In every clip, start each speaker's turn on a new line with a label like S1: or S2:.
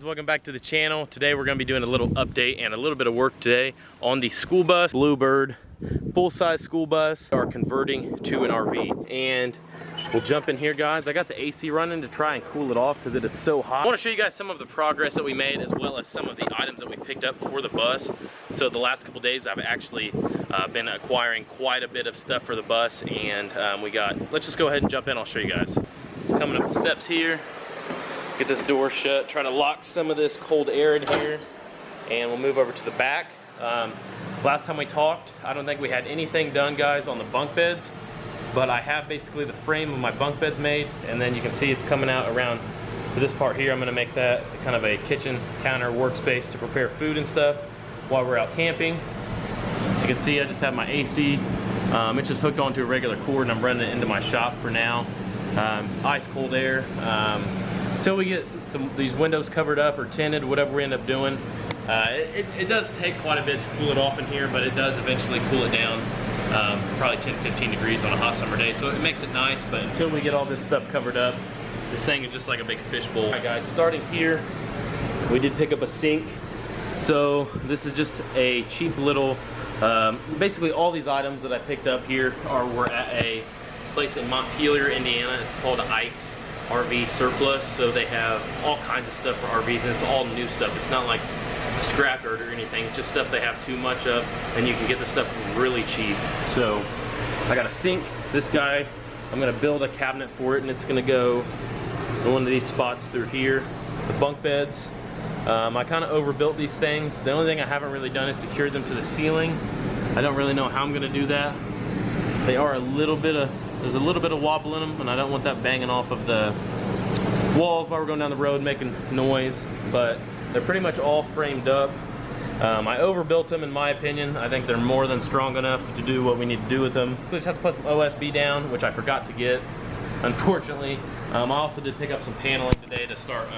S1: Welcome back to the channel. Today we're going to be doing a little update and a little bit of work today on the school bus, Bluebird, full-size school bus. We are converting to an RV, and we'll jump in here, guys. I got the AC running to try and cool it off because it is so hot. I want to show you guys some of the progress that we made, as well as some of the items that we picked up for the bus. So the last couple days I've actually been acquiring quite a bit of stuff for the bus, and let's just go ahead and jump in. I'll show you guys. It's coming up the steps here. Get this door shut, try to lock some of this cold air in here, and we'll move over to the back. Last time we talked, I don't think we had anything done, guys, on the bunk beds, but I have basically the frame of my bunk beds made, and then you can see it's coming out around this part here. I'm gonna make that kind of a kitchen counter workspace to prepare food and stuff while we're out camping. As you can see, I just have my AC. It's just hooked onto a regular cord, and I'm running it into my shop for now. Ice cold air. Until we get these windows covered up or tinted, whatever we end up doing. It does take quite a bit to cool it off in here, but it does eventually cool it down, probably 10-15 degrees on a hot summer day, so it makes it nice. But until we get all this stuff covered up, this thing is just like a big fishbowl. All right, guys, starting here, we did pick up a sink. So this is just a cheap little, basically all these items that I picked up here were at a place in Montpelier, Indiana. It's called Ike's RV Surplus. So they have all kinds of stuff for RVs, and it's all new stuff. It's not like scrap dirt or anything. It's just stuff they have too much of, and you can get the stuff really cheap. So I got a sink. This guy, I'm gonna build a cabinet for it, and it's gonna go in one of these spots through here. The bunk beds, I kind of overbuilt these things. The only thing I haven't really done is secure them to the ceiling. I don't really know how I'm gonna do that. They are there's a little bit of wobble in them, and I don't want that banging off of the walls while we're going down the road making noise, but they're pretty much all framed up. I overbuilt them, in my opinion. I think they're more than strong enough to do what we need to do with them. We just have to put some OSB down, which I forgot to get, unfortunately. I also did pick up some paneling today to start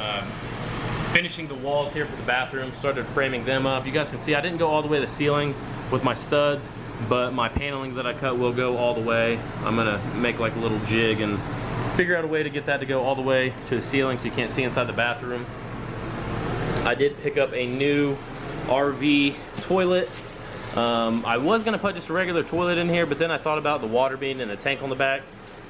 S1: finishing the walls here for the bathroom. Started framing them up. You guys can see I didn't go all the way to the ceiling with my studs, but my paneling that I cut will go all the way. I'm gonna make like a little jig and figure out a way to get that to go all the way to the ceiling so you can't see inside the bathroom. I did pick up a new RV toilet. I was gonna put just a regular toilet in here, but then I thought about the water being in a tank on the back,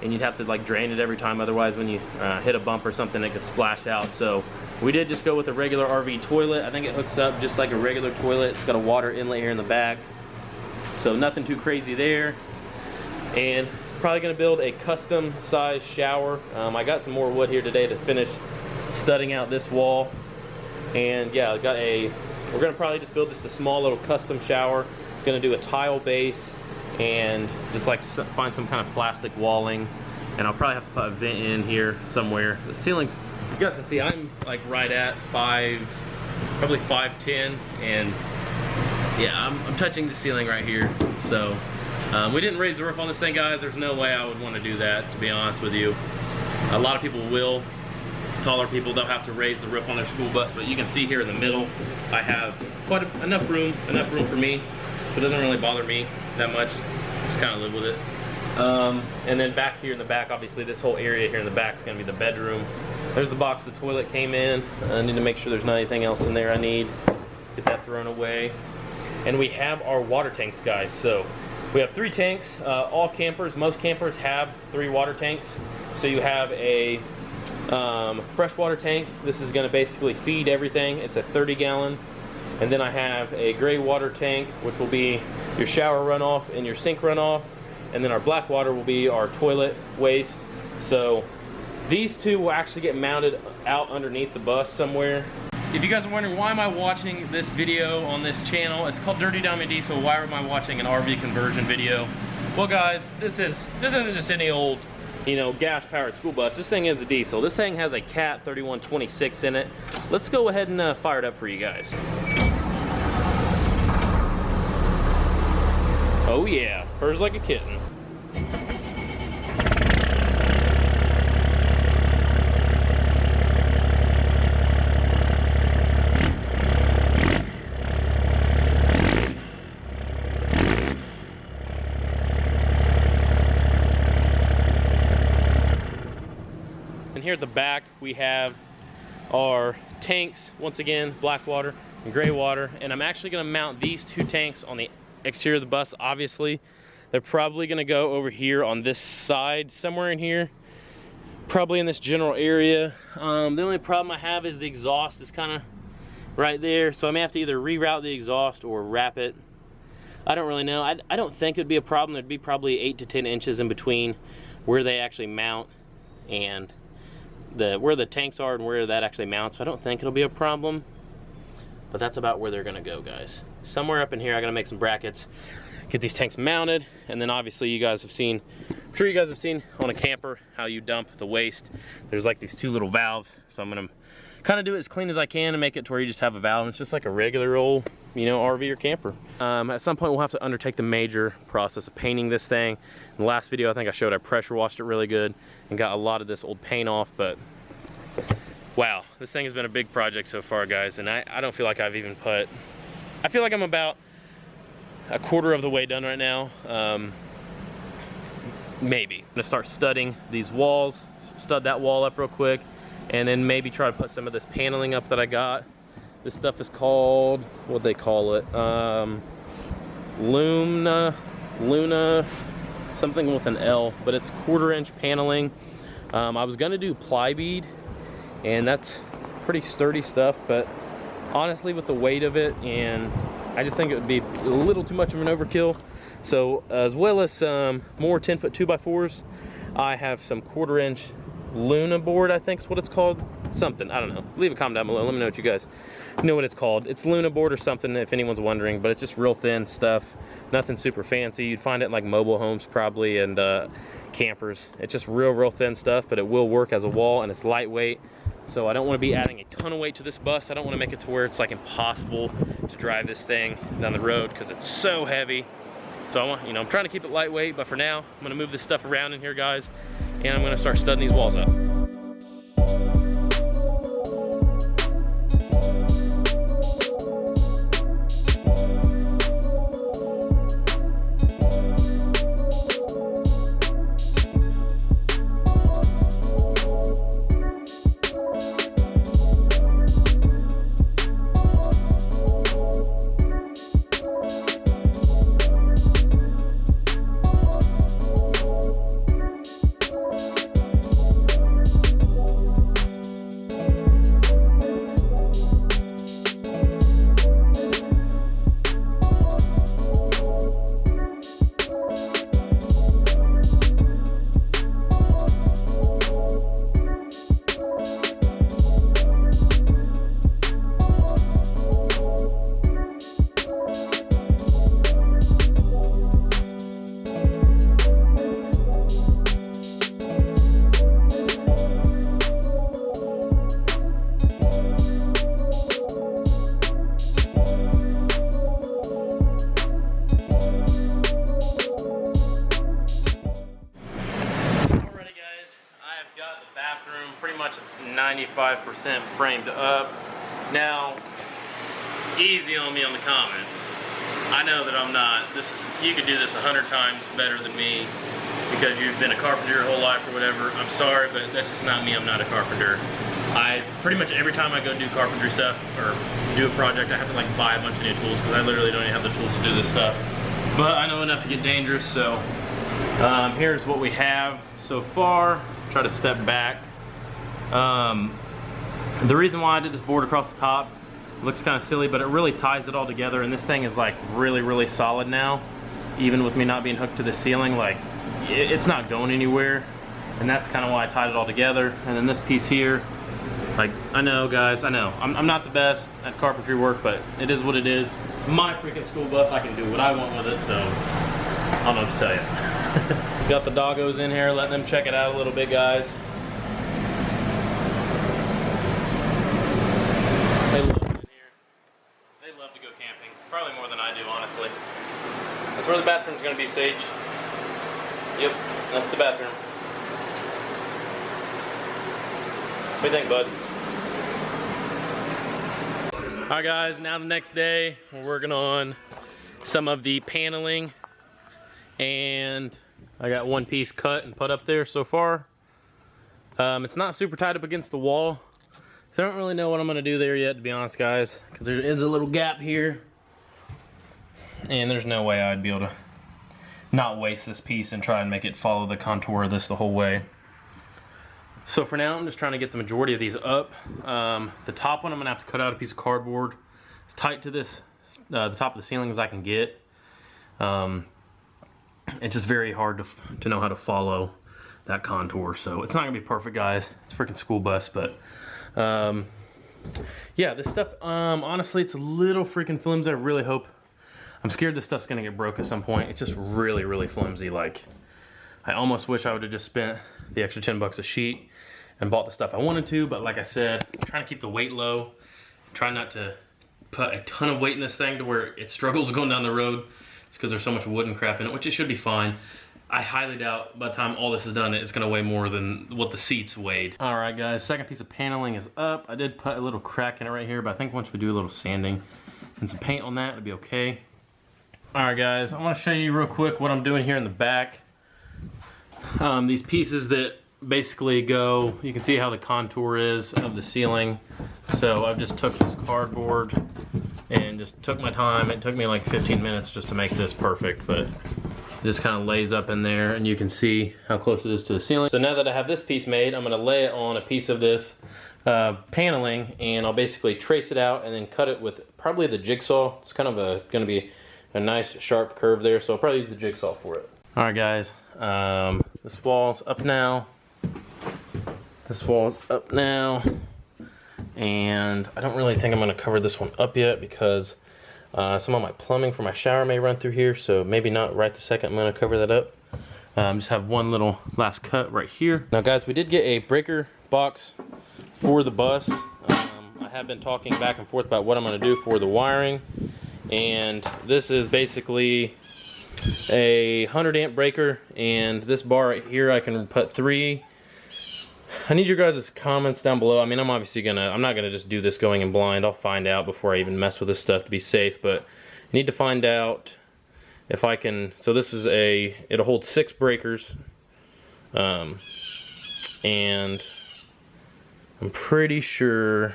S1: and you'd have to like drain it every time, otherwise when you hit a bump or something it could splash out. So we did just go with a regular RV toilet. I think it hooks up just like a regular toilet. It's got a water inlet here in the back, so nothing too crazy there. And probably gonna build a custom size shower. I got some more wood here today to finish studding out this wall. And yeah, we're gonna probably just build just a small little custom shower. Gonna do a tile base and just like find some kind of plastic walling. And I'll probably have to put a vent in here somewhere. The ceilings, you guys can see I'm like right at probably 5'10", and yeah, I'm touching the ceiling right here. So we didn't raise the roof on this thing, guys. There's no way I would want to do that, to be honest with you. A lot of people will. Taller people, they'll have to raise the roof on their school bus, but you can see here in the middle I have enough room for me, so it doesn't really bother me that much. Just kind of live with it. And then back here in the back, obviously this whole area here in the back is going to be the bedroom. There's the box the toilet came in. I need to make sure there's not anything else in there I need. Get that thrown away. And we have our water tanks, guys. So we have 3 tanks. All campers, most campers have 3 water tanks. So you have a freshwater tank. This is going to basically feed everything. It's a 30-gallon. And then I have a gray water tank, which will be your shower runoff and your sink runoff. And then our black water will be our toilet waste. So these 2 will actually get mounted out underneath the bus somewhere. If you guys are wondering why am I watching this video on this channel, it's called Dirty Diamond Diesel. Why am I watching an RV conversion video? Well, guys, this isn't just any old, gas-powered school bus. This thing is a diesel. This thing has a Cat 3126 in it. Let's go ahead and fire it up for you guys. Oh yeah, purrs like a kitten. And here at the back we have our tanks, once again, black water and gray water, and I'm actually gonna mount these 2 tanks on the exterior of the bus. Obviously, they're probably gonna go over here on this side, somewhere in here, probably in this general area. The only problem I have is the exhaust is kind of right there, so I may have to either reroute the exhaust or wrap it. I don't really know. I don't think it would be a problem. There'd be probably 8 to 10 inches in between where they actually mount and where the tanks are and where that actually mounts, so I don't think it'll be a problem. But that's about where they're gonna go, guys. Somewhere up in here, I gotta make some brackets, get these tanks mounted, and then obviously you guys have seen, I'm sure you guys have seen on a camper how you dump the waste. There's like these 2 little valves, so I'm gonna kind of do it as clean as I can and make it to where you just have a valve, and it's just like a regular old, you know, RV or camper. At some point we'll have to undertake the major process of painting this thing. In the last video I think I showed I pressure washed it really good and got a lot of this old paint off, but wow, this thing has been a big project so far, guys, and I don't feel like I've even put, I feel like I'm about a quarter of the way done right now. Maybe. I'm gonna start studding these walls, stud that wall up real quick, and then maybe try to put some of this paneling up that I got. This stuff is called, what they call it? Luna, something with an L, but it's 1/4-inch paneling. I was gonna do ply bead, and that's pretty sturdy stuff, but honestly with the weight of it, and I just think it would be a little too much of an overkill. So as well as some more 10-foot 2x4s, I have some 1/4-inch Luna board, I think is what it's called. Something, I don't know. Leave a comment down below, let me know what you guys know what it's called. It's Luna board or something if anyone's wondering, but it's just real thin stuff. Nothing super fancy. You'd find it in like mobile homes probably and campers. It's just real thin stuff, but it will work as a wall, and it's lightweight. So I don't want to be adding a ton of weight to this bus. I don't want to make it to where it's like impossible to drive this thing down the road because it's so heavy. So I want, you know, I'm trying to keep it lightweight, but for now, I'm gonna move this stuff around in here, guys, and I'm gonna start studding these walls up. Pretty much 95% framed up. Now, easy on me on the comments. I know that I'm not. You could do this 100 times better than me because you've been a carpenter your whole life or whatever. I'm sorry, but that's just not me. I'm not a carpenter. I pretty much every time I go do carpentry stuff or do a project, I have to like buy a bunch of new tools because I literally don't even have the tools to do this stuff. But I know enough to get dangerous, so here's what we have so far. Try to step back. The reason why I did this board across the top looks kind of silly, but it really ties it all together, and this thing is like really solid now. Even with me not being hooked to the ceiling, like it's not going anywhere, and that's kind of why I tied it all together. And then this piece here, like, I know guys, I know I'm not the best at carpentry work, but it is what it is. It's my freaking school bus. I can do what I want with it, so I don't know what to tell you. Got the doggos in here, letting them check it out a little bit, guys. They love it in here. They love to go camping. Probably more than I do, honestly. That's where the bathroom's gonna be, Sage. Yep, that's the bathroom. What do you think, bud? Alright guys, now the next day, we're working on some of the paneling, and I got one piece cut and put up there so far. It's not super tight up against the wall, So I don't really know what I'm gonna do there yet, to be honest, guys, because there is a little gap here. And there's no way I'd be able to not waste this piece and try and make it follow the contour of this the whole way. So for now, I'm just trying to get the majority of these up. The top one, I'm gonna have to cut out a piece of cardboard. It's tight to this, the top of the ceiling as I can get. It's just very hard to know how to follow that contour. So it's not gonna be perfect, guys. It's a freaking school bus, but yeah, this stuff, honestly, it's a little freaking flimsy. I really hope, I'm scared this stuff's gonna get broke at some point. It's just really, really flimsy. Like, I almost wish I would have just spent the extra 10 bucks a sheet and bought the stuff I wanted to, but like I said, I'm trying to keep the weight low. Try not to put a ton of weight in this thing to where it struggles going down the road just because there's so much wood and crap in it, which it should be fine. I highly doubt by the time all this is done, it's gonna weigh more than what the seats weighed. All right, guys, second piece of paneling is up. I did put a little crack in it right here, but I think once we do a little sanding and some paint on that, it'll be okay. All right, guys, I wanna show you real quick what I'm doing here in the back. These pieces that basically go, you can see how the contour is of the ceiling. So I've just took this cardboard and just took my time. It took me like 15 minutes just to make this perfect, but it just kind of lays up in there and you can see how close it is to the ceiling. So now that I have this piece made, I'm gonna lay it on a piece of this paneling, and I'll basically trace it out and then cut it with probably the jigsaw. It's kind of gonna be a nice sharp curve there, so I'll probably use the jigsaw for it. All right, guys, this wall's up now. This wall's up now, and I don't really think I'm gonna cover this one up yet because some of my plumbing for my shower may run through here, so maybe not right this second. I'm gonna cover that up. Just have one little last cut right here. Now, guys, we did get a breaker box for the bus. I have been talking back and forth about what I'm gonna do for the wiring, and this is basically a 100 amp breaker, and this bar right here I can put 3. I need your guys' comments down below. I mean, I'm not gonna just do this going in blind. I'll find out before I even mess with this stuff to be safe, but I need to find out if I can. So this is it'll hold 6 breakers, and I'm pretty sure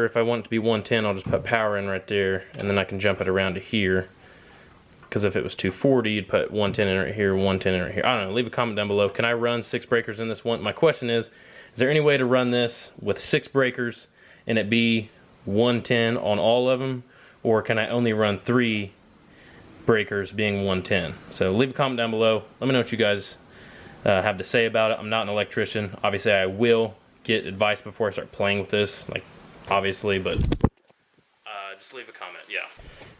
S1: if I want it to be 110, I'll just put power in right there, and then I can jump it around to here. Because if it was 240, you'd put 110 in right here, 110 in right here. I don't know, leave a comment down below. Can I run 6 breakers in this one? My question is there any way to run this with 6 breakers and it be 110 on all of them? Or can I only run 3 breakers being 110? So leave a comment down below. Let me know what you guys have to say about it. I'm not an electrician. Obviously, I will get advice before I start playing with this, like, obviously, but just leave a comment, yeah.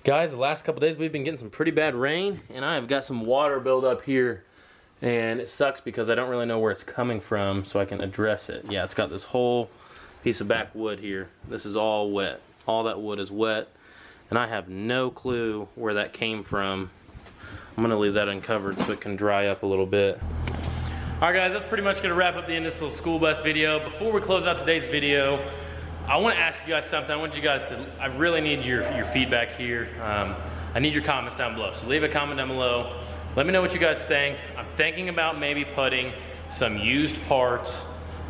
S1: Guys, the last couple days we've been getting some pretty bad rain, and I have got some water buildup here, and it sucks because I don't really know where it's coming from, so I can address it. Yeah, it's got this whole piece of backwood here. This is all wet. All that wood is wet, and I have no clue where that came from. I'm gonna leave that uncovered so it can dry up a little bit. All right, guys, that's pretty much gonna wrap up the end of this little school bus video. Before we close out today's video, I want to ask you guys something. I want you guys to, I really need your feedback here. I need your comments down below. So leave a comment down below. Let me know what you guys think. I'm thinking about maybe putting some used parts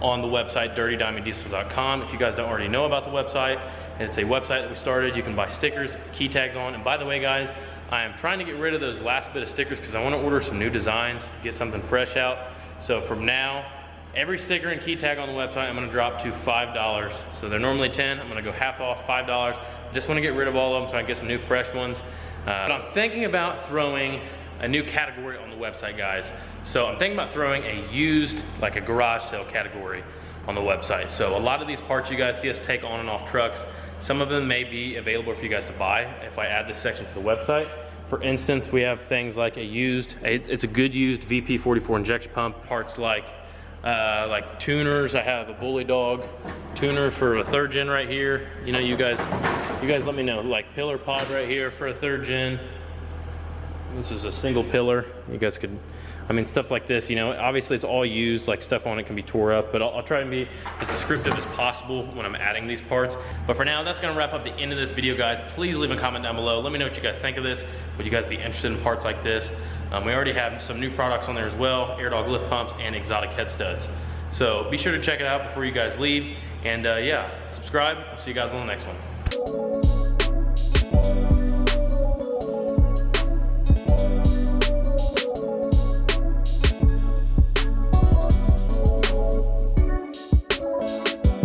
S1: on the website, dirtydiamonddiesel.com. If you guys don't already know about the website, it's a website that we started. You can buy stickers, key tags on. And by the way, guys, I am trying to get rid of those last bit of stickers because I want to order some new designs, get something fresh out. So from now, every sticker and key tag on the website, I'm gonna drop to $5. So they're normally 10, I'm gonna go half off, $5. I just wanna get rid of all of them so I can get some new fresh ones. But I'm thinking about throwing a new category on the website, guys. So I'm thinking about throwing a used, like a garage sale category on the website. So a lot of these parts you guys see us take on and off trucks, some of them may be available for you guys to buy if I add this section to the website. For instance, we have things like it's a good used VP44 injection pump, parts like tuners. I have a Bully Dog tuner for a 3rd gen right here. You know, you guys let me know, like pillar pod right here for a 3rd gen. This is a single pillar. You guys could, I mean, stuff like this, you know, obviously it's all used, like stuff on it can be tore up, but I'll try to be as descriptive as possible when I'm adding these parts. But for now, that's gonna wrap up the end of this video, guys. Please leave a comment down below. Let me know what you guys think of this. Would you guys be interested in parts like this? We already have some new products on there as well, AirDog lift pumps and exotic head studs. So be sure to check it out before you guys leave. And yeah, subscribe. We'll see you guys on the next one.